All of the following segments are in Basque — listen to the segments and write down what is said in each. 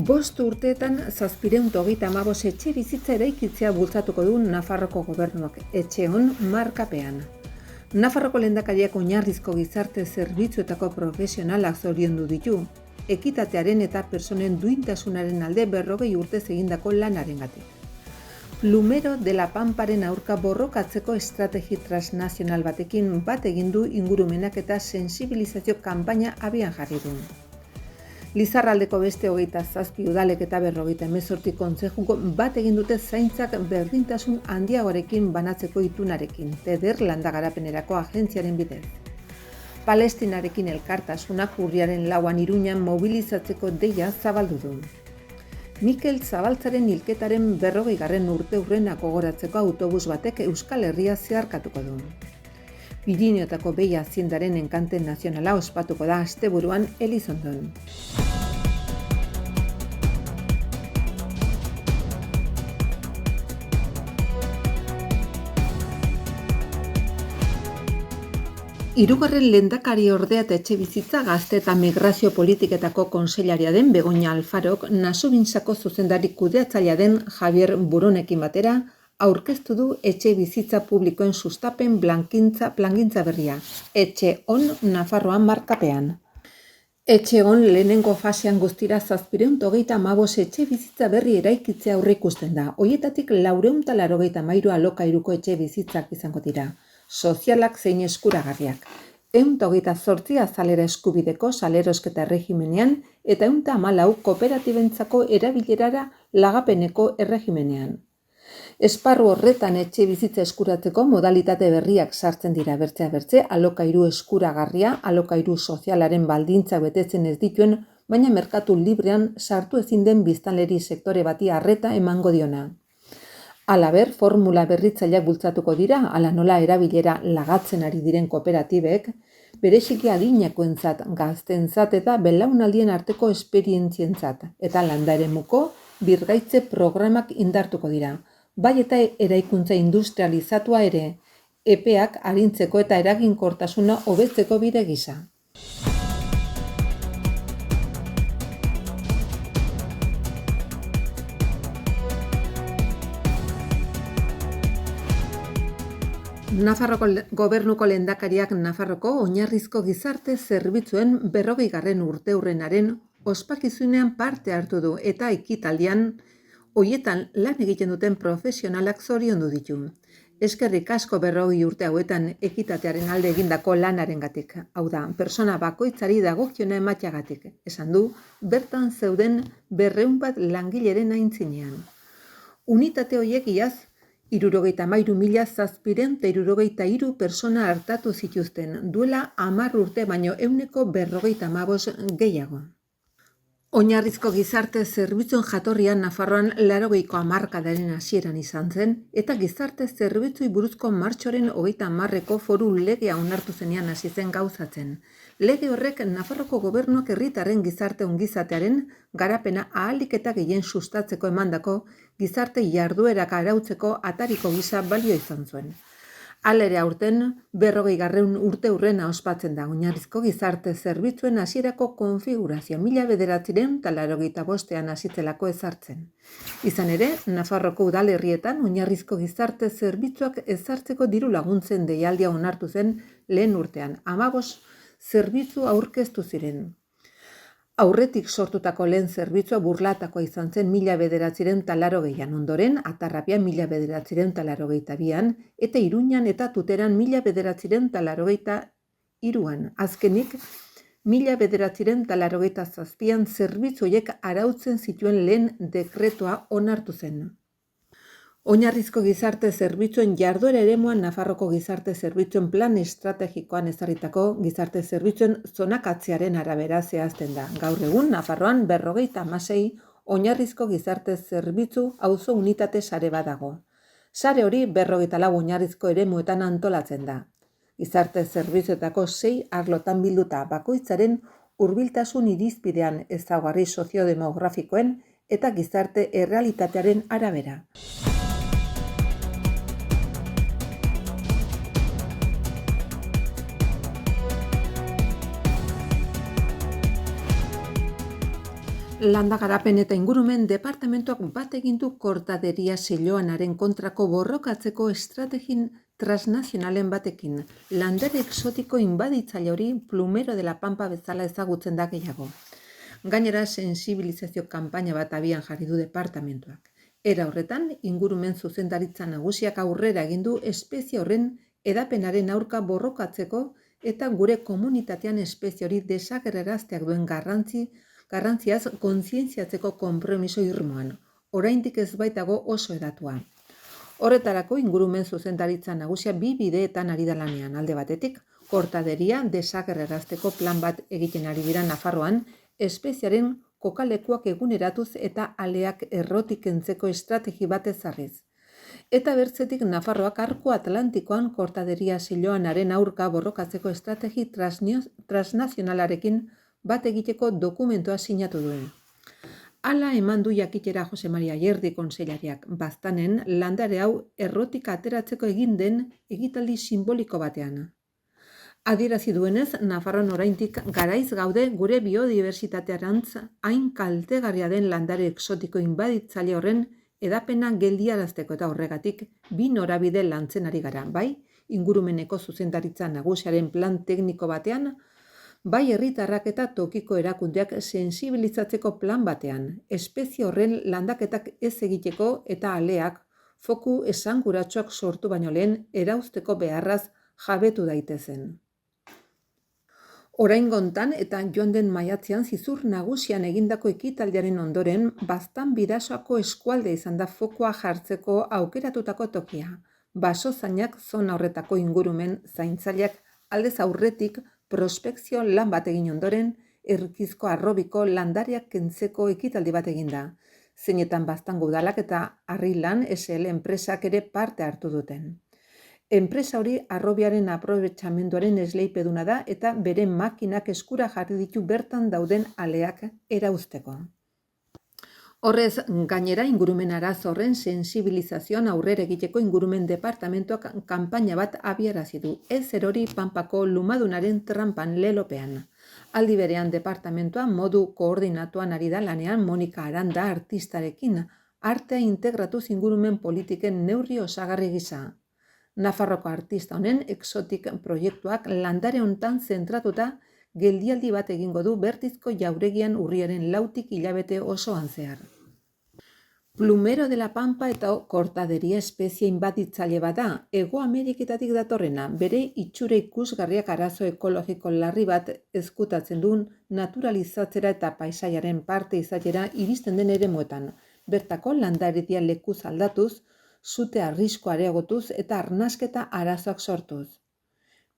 5 urteetan 735 etxe bizitza eraikitzea bultzatuko du Nafarroko gobernuak, Etxeon markapean. Nafarroko lehendakariak oinarrizko gizarte zerbitzuetako profesionalak zoriondu ditu, ekitatearen eta personen duintasunaren alde 40 urtez egindako lanarengatik. Plumero de la Pamparen aurka borrokatzeko estrategi transnazional batekin bat egin du ingurumenak eta sensibilizazio kanpaina abian jarri du. Lizarraldeko beste 27 udalek eta 58 kontzejuko bat egin dute zaintzak berdintasun handiagoarekin banatzeko itunarekin, TEDER landa garapenerako agentziaren bidez. Palestinarekin elkartasunak urriaren 4an Iruñan mobilizatzeko deia zabaldu du. Mikel Zabaltzaren hilketaren 40. urteurrena gogoratzeko autobus batek Euskal Herria zeharkatuko du. Pirineotako Behi Haziendaren enkante nazionala ospatuko da asteburuan Elizondon. Hirugarren lehendakari ordea eta etxebizitza gazte eta migrazio politiketako kontseilaria den Begoña Alfarok Nasubinsako zuzendari kudeatzailea den Javier Buronekin batera aurkeztu du etxebizitza publikoen sustapen plangintza berria, Etxeon Nafarroan markapean. Etxeon lehenengo fasean guztira 735 etxebizitza berri eraikitzea aurreikusten da. Horietatik 483 alokairuko etxebizitzak izango dira. Sozialak zein eskuragarriak. 128 azalera eskubideko salerosketa erregimenean eta 114 kooperatibentzako erabilerara lagapeneko erregimenean. Esparru horretan etxe bizitza eskuratzeko modalitate berriak sartzen dira bertzea bertze, alokairu eskuragarria, alokairu sozialaren baldintza betetzen ez dituen, baina merkatu librean sartu ezin den biztanleri sektore bati arreta emango diona. Halaber, formula berritzaileak bultzatuko dira, hala nola erabilera lagatzen ari diren kooperatibek, bereziki adinekoentzat, gazteentzat eta belaunaldien arteko esperientzientzat, eta landa eremuko birgaitze programak indartuko dira. Bai eta eraikuntza industrializatua ere, epeak arintzeko eta eraginkortasuna hobetzeko bide gisa. Nafarroko gobernuko lehendakariak Nafarroko oinarrizko gizarte zerbitzuen 40. urteurrenaren ospakizunean parte hartu du eta ekitaldian hoietan lan egiten duten profesionalak zoriondu ditu. Eskerrik asko 40 urte hauetan ekitatearen alde egindako lanarengatik, hau da, persona bakoitzari dagokiona emateagatik, esan du, bertan zeuden 200 langileren aintzinean. Unitate horiek iaz 63.763 persona hartatu zituzten, duela 10 urte baino 155 gehiago. Oinarrizko gizarte zerbitzuen jatorrian Nafarroan 80ko hamarkadaren hasieran izan zen, eta gizarte zerbitzui buruzko martxoaren 30ko foru legea onartu zenean hasi zen gauzatzen. Lege horrek Nafarroko gobernuak herritarren gizarte ongizatearen garapena ahalik eta gehien sustatzeko emandako gizarte jarduerak arautzeko atariko gisa balio izan zuen. Hala ere aurten 40. urteurrena ospatzen da oinarrizko gizarte zerbitzuen hasierako konfigurazio 1985ean hasitzelako ezartzen. Izan ere, Nafarroko udalerrietan oinarrizko gizarte zerbitzuak ezartzeko diru laguntzen deialdia onartu zen lehen urtean, 15 zerbitzu aurkeztu ziren. Aurretik sortutako lehen zerbitzua Burlatakoa izan zen 1980an, ondoren Atarrapian 1982an eta Iruñan eta Tuteran 1983an. Azkenik 1987an zerbitzu horiek arautzen zituen lehen dekretua onartu zen. Oinarrizko gizarte zerbitzuen jarduera eremuan Nafarroko gizarte zerbitzuen plan estrategikoan ezarritako gizarte zerbitzuen zonakatzearen arabera zehazten da. Gaur egun Nafarroan 56 oinarrizko gizarte zerbitzu auzo unitate sare badago. Sare hori 44 oinarrizko eremuetan antolatzen da. Gizarte zerbitzuetako 6 arlotan bilduta bakoitzaren hurbiltasun irizpidean ezaugarri soziodemografikoen eta gizarte errealitatearen arabera. Landa Garapen eta Ingurumen departamentuak bat egin du kortaderia seiloanaren kontrako borrokatzeko estrategin transnazionalen batekin. Landare exotiko inbaditzaile hori Plumero de la Pampa bezala ezagutzen da gehiago. Gainera, sensibilizazio kanpaina bat abian jarri du departamentuak. Era horretan, ingurumen zuzendaritza nagusiak aurrera egin du espezie horren edapenaren aurka borrokatzeko eta gure komunitatean espezie hori desagerrarazteak duen garrantziaz kontzientziatzeko konpromiso irmoan. Oraindik ez baitago oso hedatua. Horretarako ingurumen zuzendaritza nagusia bi bideetan ari da lanean. Alde batetik, kortaderia desagerrarazteko plan bat egiten ari dira Nafarroan, espeziaren kokalekuak eguneratuz eta aleak errotik kentzeko estrategi bat ezarriz. Eta bertzetik Nafarroak arko Atlantikoan kortaderia seiloanaren aurka borrokatzeko estrategi transnazionalarekin bat egiteko dokumentua sinatu duen. Hala eman du jakitera Jose Maria Ayerdi kontseilariak, baztanen landare hau errotik ateratzeko egin den egitaldi simboliko batean. Adierazi duenez, Nafarroan oraindik garaiz gaude gure biodibertsitatearantz hain kaltegarria den landare exotiko inbaditzaile horren edapena geldiarazteko eta horregatik bi norabide lantzen ari gara, bai ingurumeneko zuzendaritza nagusiaren plan tekniko batean, bai herritarrak eta tokiko erakundeak sensibilizatzeko plan batean, espezie horren landaketak ez egiteko eta aleak foku esanguratsuak sortu baino lehen erauzteko beharraz jabetu daitezen. Oraingo hontan eta joan den maiatzean Zizur Nagusian egindako ekitaldiaren ondoren, Baztan Bidasoako eskualde izan da fokua jartzeko aukeratutako tokia. Basozainak zona horretako ingurumen zaintzaileak aldez aurretik prospekzio lan bat egin ondoren, Erkizko Arrobiko landariak kentzeko ekitaldi bat eginda. Zeinetan Baztango udalak eta Arrilan SL enpresak ere parte hartu duten. Enpresa hori arrobiaren aprobetxamenduaren esleipeduna da eta bere makinak eskura jarri ditu bertan dauden aleak erauzteko. Horrez, gainera ingurumen arazo horren sensibilizazioan aurrera egiteko ingurumen departamentuak kanpaina bat abiarazi du, ez erori Pampako lumadunaren trampan lelopean. Aldi berean departamentua modu koordinatuan ari da lanean Monika Aranda artistarekin, artea integratuz ingurumen politiken neurri osagarri gisa. Nafarroko artista honen exotik proiektuak landare hontan zentratuta geldialdi bat egingo du Bertizko jauregian urriaren 4tik hilabete osoan zehar. Plumero de la Pampa eta kortaderia espezie inbaditzaile bada, Hego Ameriketatik datorrena, bere itxura ikusgarriak arazo ekologiko larri bat ezkutatzen duen naturalizatzera eta paisaiaren parte izatera iristen den eremuetan, bertako landaredia lekuz aldatuz, sute arrisko areagotuz eta arnasketa arazoak sortuz.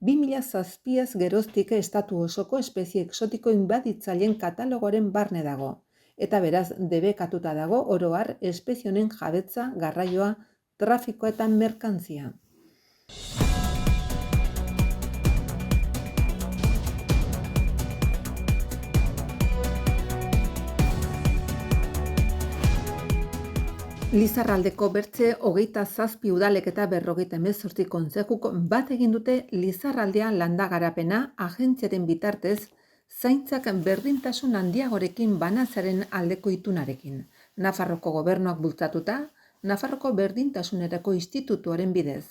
2007az geroztik estatu osoko espezie exotiko inbaditzaileen katalogoaren barne dago, eta beraz debekatuta dago oro har espezie honen jabetza, garraioa, trafikoa eta merkantzia. Lizarraldeko bertze 27 udalek eta 58 kontzejuk bat egin dute Lizarraldea landa garapena agentziaren bitartez zaintzak berdintasun handiagorekin banatzearen aldeko itunarekin. Nafarroko gobernuak bultzatuta, Nafarroko Berdintasunerako Institutuaren bidez.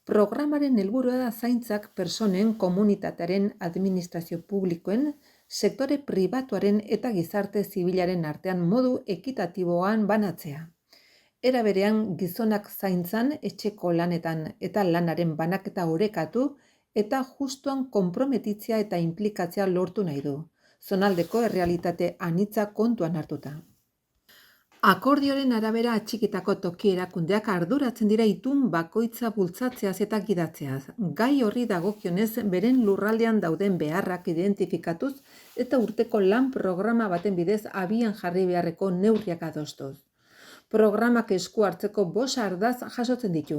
Programaren helburua da zaintzak personen, komunitatearen, administrazio publikoen, sektore pribatuaren eta gizarte zibilaren artean modu ekitatiboan banatzea. Era berean gizonak zaintzan, etxeko lanetan eta lanaren banaketa orekatu eta justuan konprometitzea eta inplikatzea lortu nahi du, zonaldeko errealitate anitza kontuan hartuta. Akordioaren arabera atxikitako toki erakundeak arduratzen dira itun bakoitza bultzatzeaz eta gidatzeaz. Gai horri dagokionez beren lurraldean dauden beharrak identifikatuz eta urteko lan programa baten bidez abian jarri beharreko neurriak adostuz. Programak esku hartzeko 5 ardatz jasotzen ditu.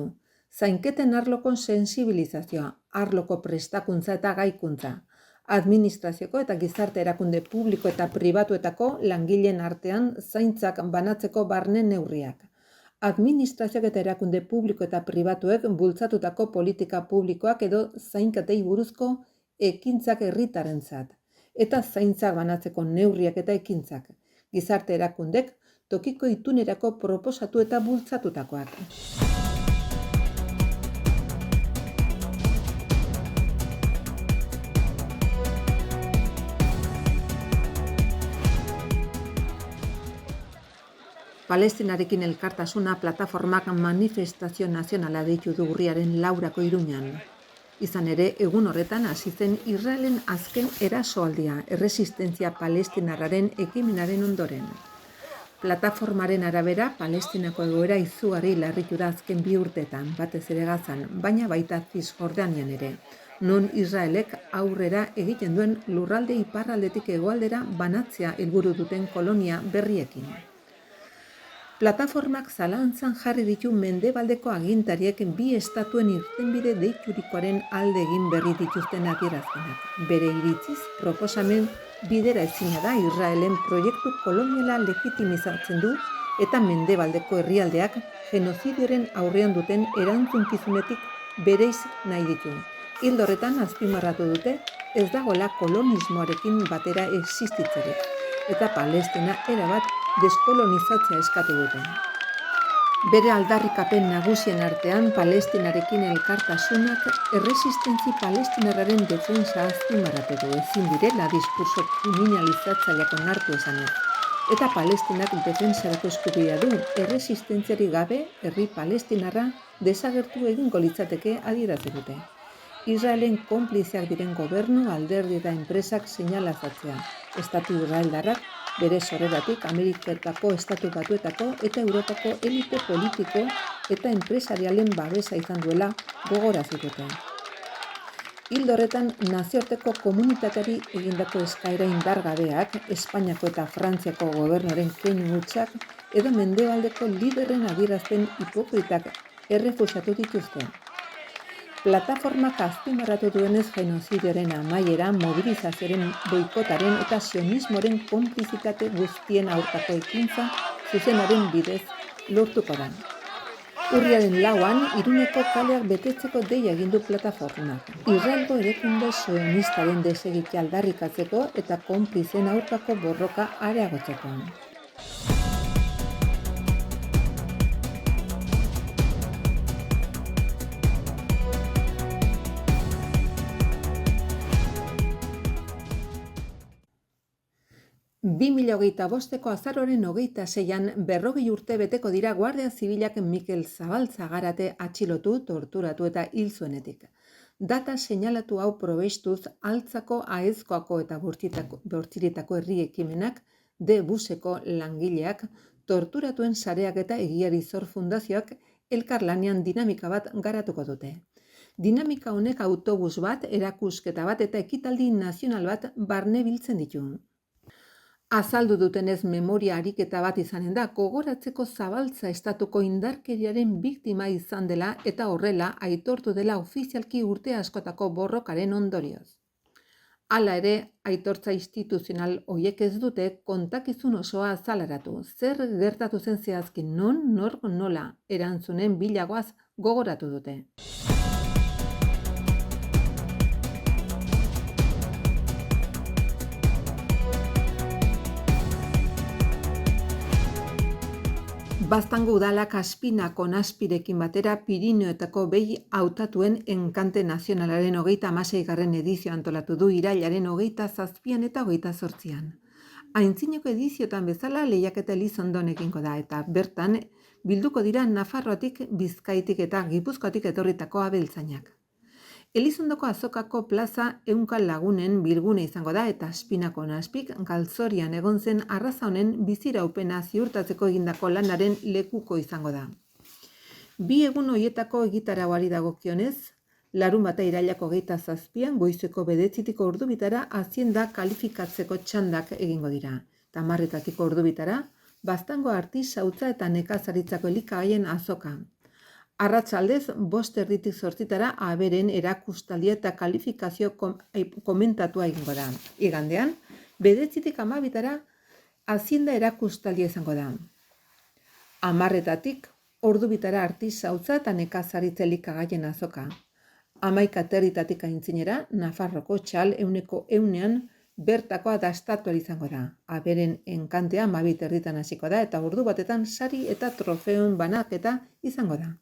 Zainketen arloko sensibilizazioa, arloko prestakuntza eta gaikuntza, administrazioko eta gizarte erakunde publiko eta pribatuetako langileen artean zaintzak banatzeko barne neurriak, administrazioak eta erakunde publiko eta pribatuek bultzatutako politika publikoak edo zainketei buruzko ekintzak herritarentzat, eta zaintzak banatzeko neurriak eta ekintzak, gizarte erakundek tokiko itunerako proposatu eta bultzatutakoak. Palestinarekin elkartasuna plataformak manifestazio nazionala deitu du urriaren 4 Iruñan. Izan ere, egun horretan hasi zen Israelen azken erasoaldia, erresistentzia palestinarraren ekimenaren ondoren. Plataformaren arabera, Palestinako egoera izugarri larritu da azken 2 urteetan, batez ere Gazan, baina baita Zisjordanian ere, non Israelek aurrera egiten duen lurralde iparraldetik hegoaldera banatzea helburu duten kolonia berriekin. Plataformak zalantzan jarri ditu mendebaldeko agintariek 2 estatuen irtenbide deiturikoaren alde egin berri dituzten adierazpenak. Bere iritziz, proposamen bidera ezina da Israelen proiektu koloniala legitimizatzen du eta mendebaldeko herrialdeak genozidioaren aurrean duten erantzunkizunetik bereiz nahi ditu. Ildo horretan azpimarratu dute ez dagoela kolonismoarekin batera existitzerik, eta Palestina erabat deskolonizatzea eskatu dute. Bere aldarrikapen nagusien artean Palestinarekin elkartasunak erresistentzi palestinarraren defensa azpimarratu du, ezin direla diskurso kriminalizatzaileak onartu esanez. Eta Palestinak defensarako eskubidea du, erresistentziarik gabe herri palestinarra desagertu egingo litzateke adierazi dute. Israelen konplizeak diren gobernu, alderdi eta enpresak seinalazatzea. Estatu israeldarrak bere sorreratik Ameriketako Estatu Batuetako eta Europako elite politiko eta enpresarialen babesa izan duela gogoratu dute. Ildo horretan, nazioarteko komunitateari egindako eskaera indargabeak, Espainiako eta Frantziako gobernuaren keinu hutsak edo mendebaldeko liderren adierazpen hipokritak errefusatu dituzte. Plataformak azpimarratu duenez genozidioaren amaiera, mobilizazioaren boikotaren eta sionismoaren konplizitate guztien aurkako ekintza zuzenaren bidez lortuko da. Urriaren 4an, Iruneko kaleak betetzeko deia egin du plataformak. Israelgo erakunde sionistaren desegitea aldarrikatzeko eta konplizen aurkako borroka areagotzeko. 2025ko azaroaren 26an 40 urte beteko dira Guardia Zibilak Mikel Zabaltza Garate atxilotu, torturatu eta hil zuenetik. Data seinalatu hau probestuz Altzako, Aezkoako eta Bortziritako herri ekimenak, D-Buseko langileak, torturatuen sareak eta Egiari Zor Fundazioak elkarlanean dinamika bat garatuko dute. Dinamika honek autobus bat, erakusketa bat eta ekitaldi nazional bat barne biltzen ditu. Azaldu dutenez memoria ariketa bat izanen da, gogoratzeko Zabaltza estatuko indarkeriaren biktima izan dela eta horrela aitortu dela ofizialki urte askotako borrokaren ondorioz. Hala ere, aitortza instituzional hoiek ez dute kontakizun osoa azaleratu. Zer gertatu zen zehazki non, nork, nola, erantzunen bilagoaz gogoratu dute. Baztango udalak Aspinako Naspirekin batera Pirinioetako behi hautatuen enkante nazionalaren 36. edizio antolatu du irailaren 27an eta 28an. Aintzineko ediziotan bezala lehiaketa Elizondon egingo da eta bertan bilduko dira Nafarroatik, Bizkaitik eta Gipuzkoatik etorritako abeltzainak. Elizondoko azokako plaza ehunka lagunen bilgune izango da eta Aspinako Naspik galtzorian egon zen arraza honen biziraupena ziurtatzeko egindako lanaren lekuko izango da. 2 egun horietako egitarauari dagokionez, larunbata irailako 27an goizeko 9 ordubitara Hazienda kalifikatzeko txandak egingo dira. 10 ordubitara, Baztango artisautza eta nekazaritzako elikagaien azoka. Arratsaldez 5:08 aberen erakustaldia eta kalifikazio komentatua egingo da. Igandean, 9:12 Hazienda erakustaldia izango da. 10:00 ordubitara artisautza eta nekazaritza elikagaien azoka. 11:30 aintzinera, Nafarroko txal 100%ean bertakoa dastatu ahal izango da. Aberen enkantea 12:30 hasiko da eta ordu batetan sari eta trofeoen banaketa izango da.